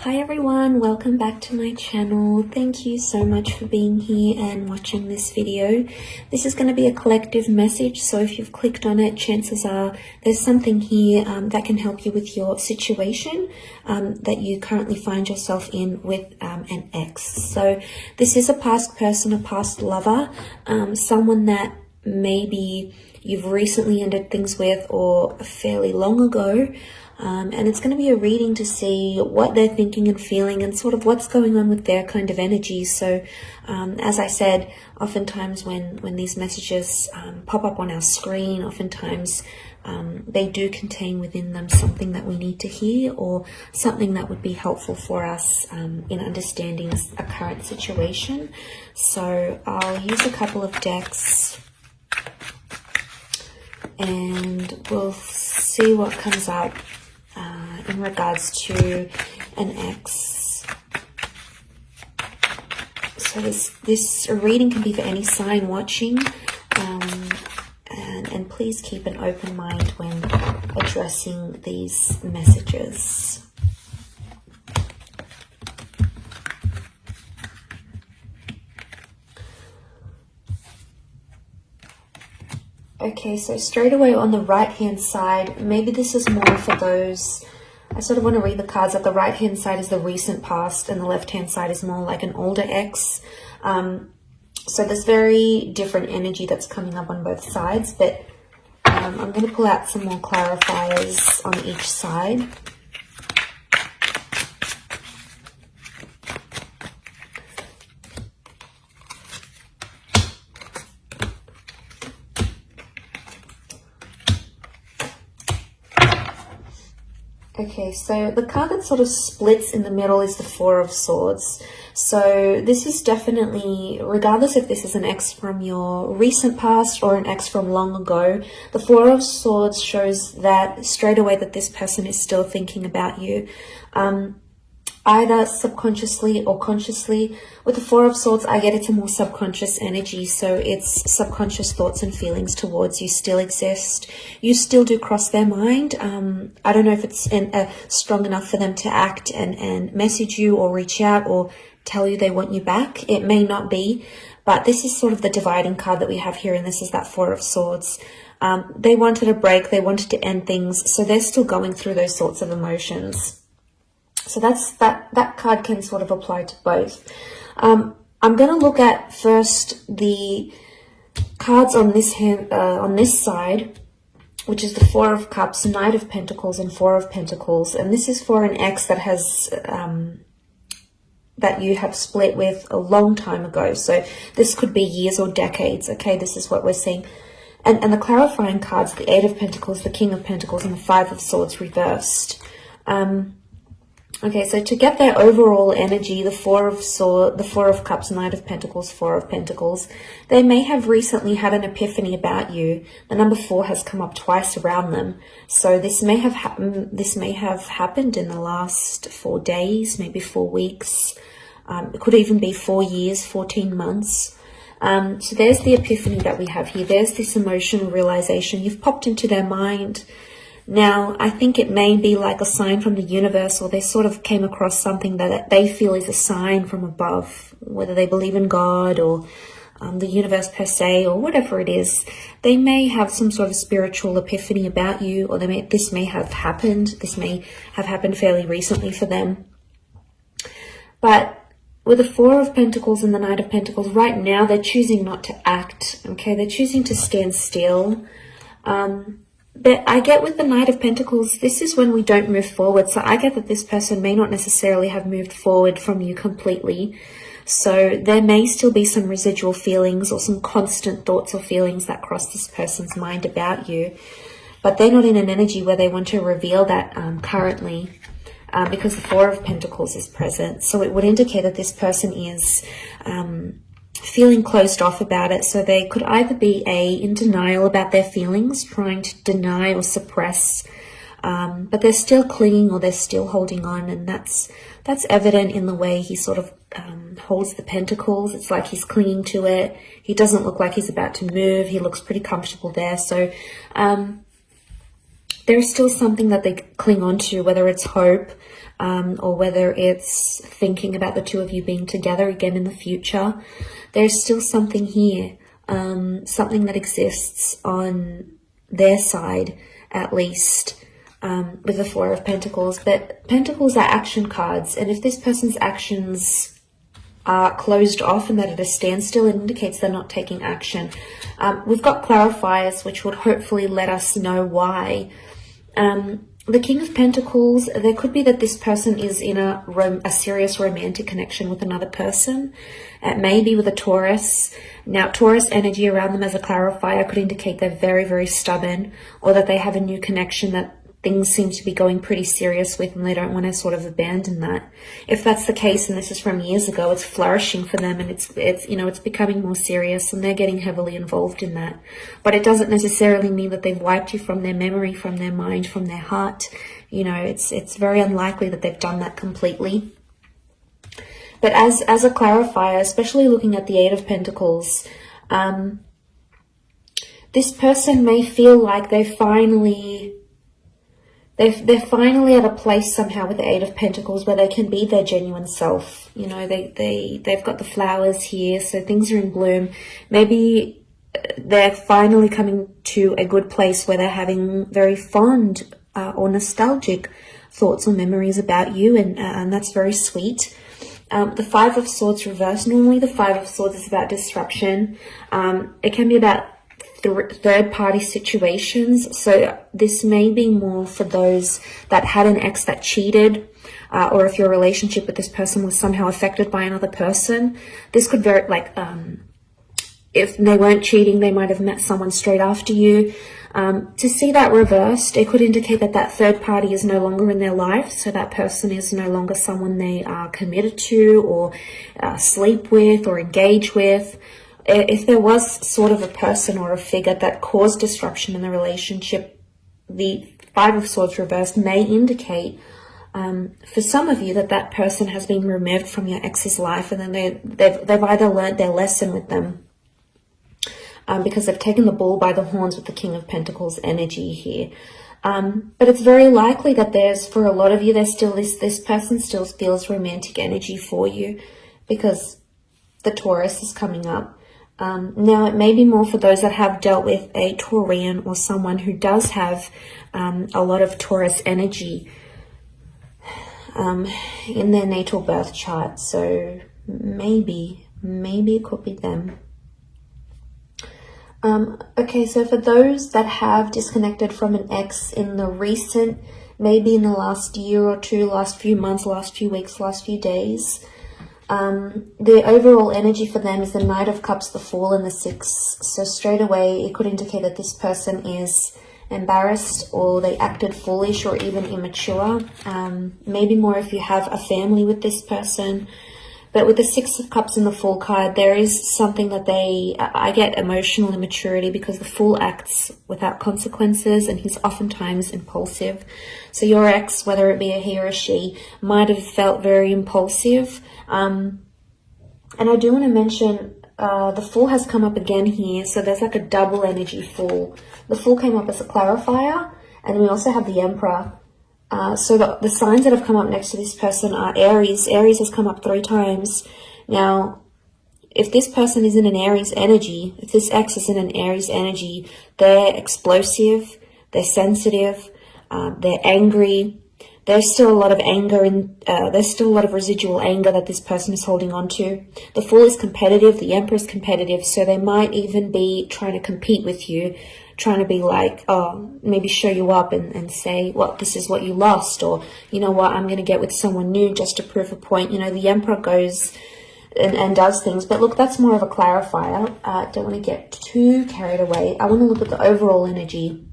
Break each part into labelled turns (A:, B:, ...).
A: Hi everyone, welcome back to my channel. Thank you so much for being here and watching this video. This is going to be a collective message, so if you've clicked on it, chances are there's something here that can help you with your situation that you currently find yourself in with an ex. So this is a past person, a past lover, someone that maybe you've recently ended things with or fairly long ago. And it's going to be a reading to see what they're thinking and feeling and sort of what's going on with their kind of energy. So as I said, oftentimes when these messages pop up on our screen, oftentimes they do contain within them something that we need to hear or something that would be helpful for us in understanding a current situation. So I'll use a couple of decks and we'll see what comes up in regards to an ex. So this reading can be for any sign watching, and please keep an open mind when addressing these messages. Okay, so straight away on the right hand side, maybe this is more for those, I sort of want to read the cards that the right hand side is the recent past and the left hand side is more like an older ex. So there's very different energy that's coming up on both sides, but I'm going to pull out some more clarifiers on each side. Okay, so the card that sort of splits in the middle is the Four of Swords. So this is definitely, regardless if this is an ex from your recent past or an ex from long ago, the Four of Swords shows that straight away that this person is still thinking about you. Either subconsciously or consciously. With the Four of Swords, I get it's a more subconscious energy, so it's subconscious thoughts and feelings towards you still exist. You still do cross their mind. I don't know if it's strong enough for them to act and message you or reach out or tell you they want you back. It may not be, but this is sort of the dividing card that we have here, and this is that Four of Swords. They wanted a break, they wanted to end things, so they're still going through those sorts of emotions. So that card can sort of apply to both. I'm going to look at first the cards on this hand, on this side, which is the Four of Cups, Knight of Pentacles, and Four of Pentacles. And this is for an ex that has that you have split with a long time ago. So this could be years or decades. Okay, this is what we're seeing. And the clarifying cards, the Eight of Pentacles, the King of Pentacles, and the Five of Swords reversed. Okay, so to get their overall energy, the Four of Cups, Knight of Pentacles, Four of Pentacles, they may have recently had an epiphany about you. The number 4 has come up twice around them, so this may have happened in the last 4 days, maybe 4 weeks. It could even be 4 years, 14 months. So there's the epiphany that we have here. There's this emotional realization. You've popped into their mind. Now, I think it may be like a sign from the universe, or they sort of came across something that they feel is a sign from above, whether they believe in God or the universe per se, or whatever it is. They may have some sort of spiritual epiphany about you, or this may have happened. This may have happened fairly recently for them. But with the Four of Pentacles and the Knight of Pentacles, right now they're choosing not to act. Okay, they're choosing to stand still. But I get with the Knight of Pentacles, this is when we don't move forward. So I get that this person may not necessarily have moved forward from you completely. So there may still be some residual feelings or some constant thoughts or feelings that cross this person's mind about you. But they're not in an energy where they want to reveal that currently, because the Four of Pentacles is present. So it would indicate that this person is feeling closed off about it. So they could either be in denial about their feelings, trying to deny or suppress, but they're still clinging or they're still holding on, and that's evident in the way he sort of holds the pentacles. It's like he's clinging to it. He doesn't look like he's about to move. He looks pretty comfortable there. So there's still something that they cling on to, whether it's hope, or whether it's thinking about the two of you being together again in the future. There's still something here, something that exists on their side, at least, with the Four of Pentacles. But Pentacles are action cards, and if this person's actions are closed off and that at a standstill, it indicates they're not taking action. We've got clarifiers which would hopefully let us know why. The King of Pentacles, there could be that this person is in a serious romantic connection with another person. It may be with a Taurus. Now, Taurus energy around them as a clarifier could indicate they're very, very stubborn, or that they have a new connection that things seem to be going pretty serious with, and they don't want to sort of abandon that. If that's the case, and this is from years ago, it's flourishing for them, and it's becoming more serious, and they're getting heavily involved in that. But it doesn't necessarily mean that they've wiped you from their memory, from their mind, from their heart. It's very unlikely that they've done that completely. But as a clarifier, especially looking at the Eight of Pentacles, this person may feel like they're finally at a place somehow with the Eight of Pentacles where they can be their genuine self. They've got the flowers here, so things are in bloom. Maybe they're finally coming to a good place where they're having very fond or nostalgic thoughts or memories about you, and that's very sweet. The Five of Swords reversed. Normally the Five of Swords is about disruption. It can be about third-party situations, so this may be more for those that had an ex that cheated, or if your relationship with this person was somehow affected by another person. This could very, if they weren't cheating, they might have met someone straight after you. To see that reversed, it could indicate that third party is no longer in their life, so that person is no longer someone they are committed to, or sleep with, or engage with. If there was sort of a person or a figure that caused disruption in the relationship, the Five of Swords reversed may indicate, for some of you, that person has been removed from your ex's life, and then they've either learned their lesson with them, because they've taken the bull by the horns with the King of Pentacles energy here. But it's very likely that for a lot of you, there's still this person still feels romantic energy for you, because the Taurus is coming up. Now, it may be more for those that have dealt with a Taurian or someone who does have a lot of Taurus energy in their natal birth chart. So maybe it could be them. Okay, so for those that have disconnected from an ex in the recent, maybe in the last year or two, last few months, last few weeks, last few days, the overall energy for them is the Knight of Cups, the Fool, and the Six. So straight away, it could indicate that this person is embarrassed, or they acted foolish, or even immature. Maybe more if you have a family with this person. But with the Six of Cups and the Fool card, there is something that I get emotional immaturity, because the Fool acts without consequences, and he's oftentimes impulsive. So your ex, whether it be a he or a she, might have felt very impulsive. And I do want to mention, the Fool has come up again here, so there's like a double energy Fool. The Fool came up as a clarifier, and we also have the Emperor. So the signs that have come up next to this person are Aries. Aries has come up 3 times. Now, if this person is in an Aries energy, if this ex is in an Aries energy, they're explosive, they're sensitive, they're angry. There's still a lot of anger, and there's still a lot of residual anger that this person is holding on to. The Fool is competitive, the Emperor is competitive, so they might even be trying to compete with you, trying to be like, maybe show you up and say, well, this is what you lost, or, you know what, I'm going to get with someone new just to prove a point. The Emperor goes and does things. But look, that's more of a clarifier. Don't want to get too carried away. I want to look at the overall energy.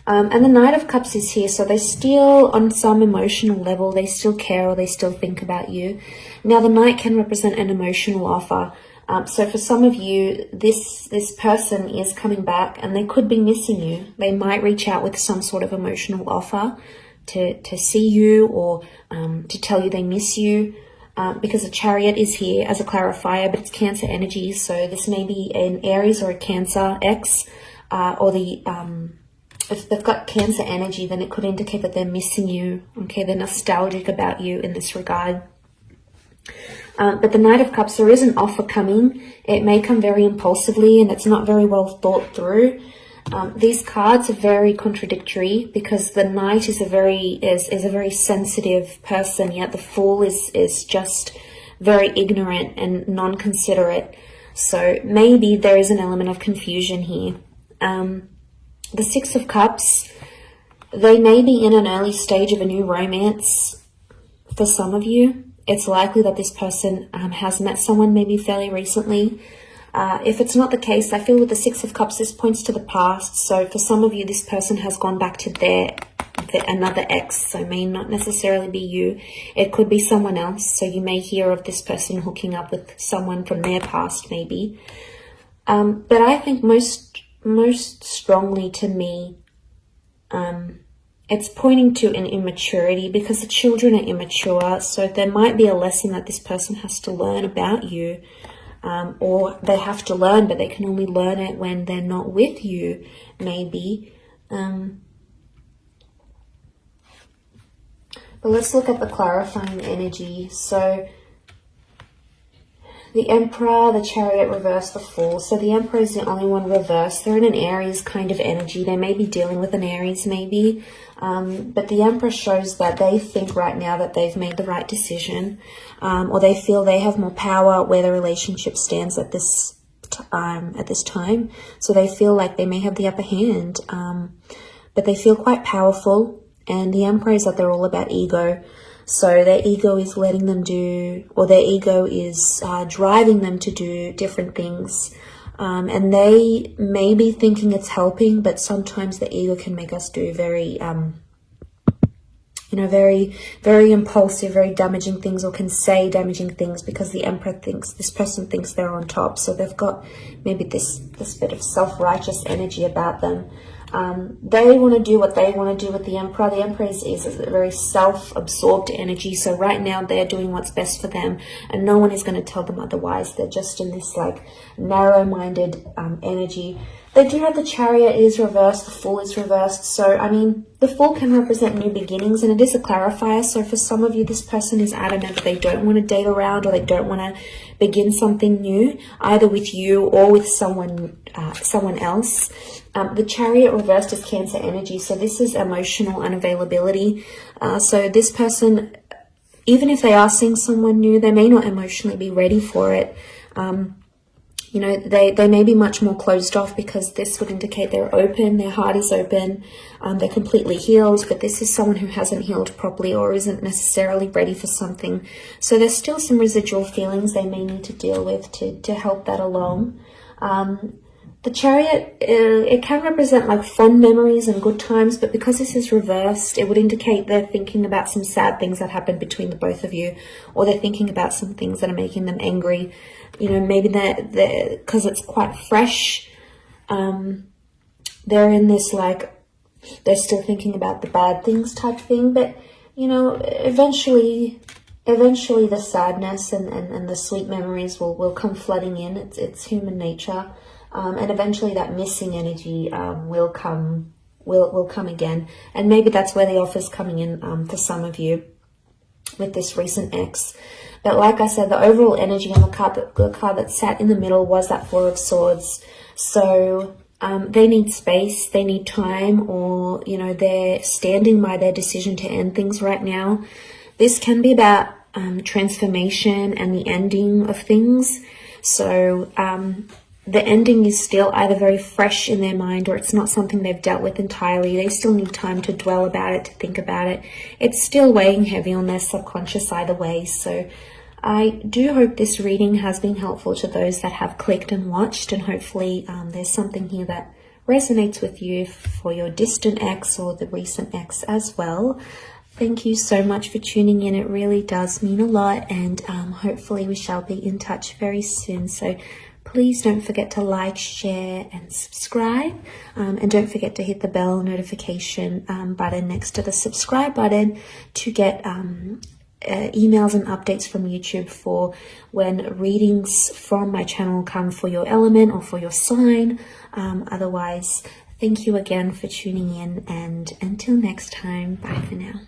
A: And the Knight of Cups is here, so they still, on some emotional level, they still care, or they still think about you. Now, the Knight can represent an emotional offer. So for some of you, this person is coming back, and they could be missing you. They might reach out with some sort of emotional offer to see you, or to tell you they miss you, because the Chariot is here as a clarifier, but it's Cancer energy. So this may be an Aries or a Cancer ex, or the if they've got Cancer energy, then it could indicate that they're missing you. Okay, they're nostalgic about you in this regard. But the Knight of Cups, there is an offer coming. It may come very impulsively and it's not very well thought through. These cards are very contradictory because the Knight is a very sensitive person, yet the Fool is just very ignorant and non-considerate. So maybe there is an element of confusion here. The Six of Cups, they may be in an early stage of a new romance for some of you. It's likely that this person has met someone maybe fairly recently. If it's not the case, I feel with the Six of Cups, this points to the past. So for some of you, this person has gone back to another ex, so may not necessarily be you. It could be someone else. So you may hear of this person hooking up with someone from their past, maybe. But I think most strongly to me, it's pointing to an immaturity because the children are immature. So there might be a lesson that this person has to learn about you, or they have to learn, but they can only learn it when they're not with you, maybe. But let's look at the clarifying energy. So the Emperor, the Chariot reversed, the Fool. So the Emperor is the only one reversed. They're in an Aries kind of energy. They may be dealing with an Aries maybe. But the Emperor shows that they think right now that they've made the right decision. Or they feel they have more power where the relationship stands at this time. So they feel like they may have the upper hand. But they feel quite powerful. And the Emperor is that they're all about ego. So their ego is letting them do, or their ego is driving them to do different things. And they may be thinking it's helping, but sometimes the ego can make us do very, very, very impulsive, very damaging things, or can say damaging things because the Emperor thinks, this person thinks they're on top. So they've got maybe this bit of self-righteous energy about them. They want to do what they want to do with the Emperor. The Emperor is a very self-absorbed energy. So right now they're doing what's best for them and no one is going to tell them otherwise. They're just in this like narrow-minded energy. They do have the Chariot is reversed, the Fool is reversed. So, I mean, the Fool can represent new beginnings and it is a clarifier. So for some of you, this person is adamant that they don't want to date around or they don't want to begin something new, either with you or with someone else. The Chariot reversed is Cancer energy. So this is emotional unavailability. So this person, even if they are seeing someone new, they may not emotionally be ready for it. They may be much more closed off because this would indicate they're open, their heart is open, they're completely healed, but this is someone who hasn't healed properly or isn't necessarily ready for something. So there's still some residual feelings they may need to deal with to help that along. The Chariot, it can represent like fond memories and good times, but because this is reversed, it would indicate they're thinking about some sad things that happened between the both of you, or they're thinking about some things that are making them angry. Maybe they're because it's quite fresh. They're in this like, they're still thinking about the bad things type thing, but eventually the sadness and the sweet memories will come flooding in. It's human nature. And eventually that missing energy will come again. And maybe that's where the offer's coming in for some of you with this recent ex. But like I said, the overall energy on the card that sat in the middle was that Four of Swords. So they need space, they need time, or, they're standing by their decision to end things right now. This can be about transformation and the ending of things. So the ending is still either very fresh in their mind or it's not something they've dealt with entirely. They still need time to dwell about it, to think about it. It's still weighing heavy on their subconscious either way. So I do hope this reading has been helpful to those that have clicked and watched, and hopefully there's something here that resonates with you for your distant ex or the recent ex as well. Thank you so much for tuning in. It really does mean a lot, and hopefully we shall be in touch very soon. So please don't forget to like, share and subscribe, and don't forget to hit the bell notification button next to the subscribe button to get emails and updates from YouTube for when readings from my channel come for your element or for your sign. Otherwise, Thank you again for tuning in, and until next time, bye for now.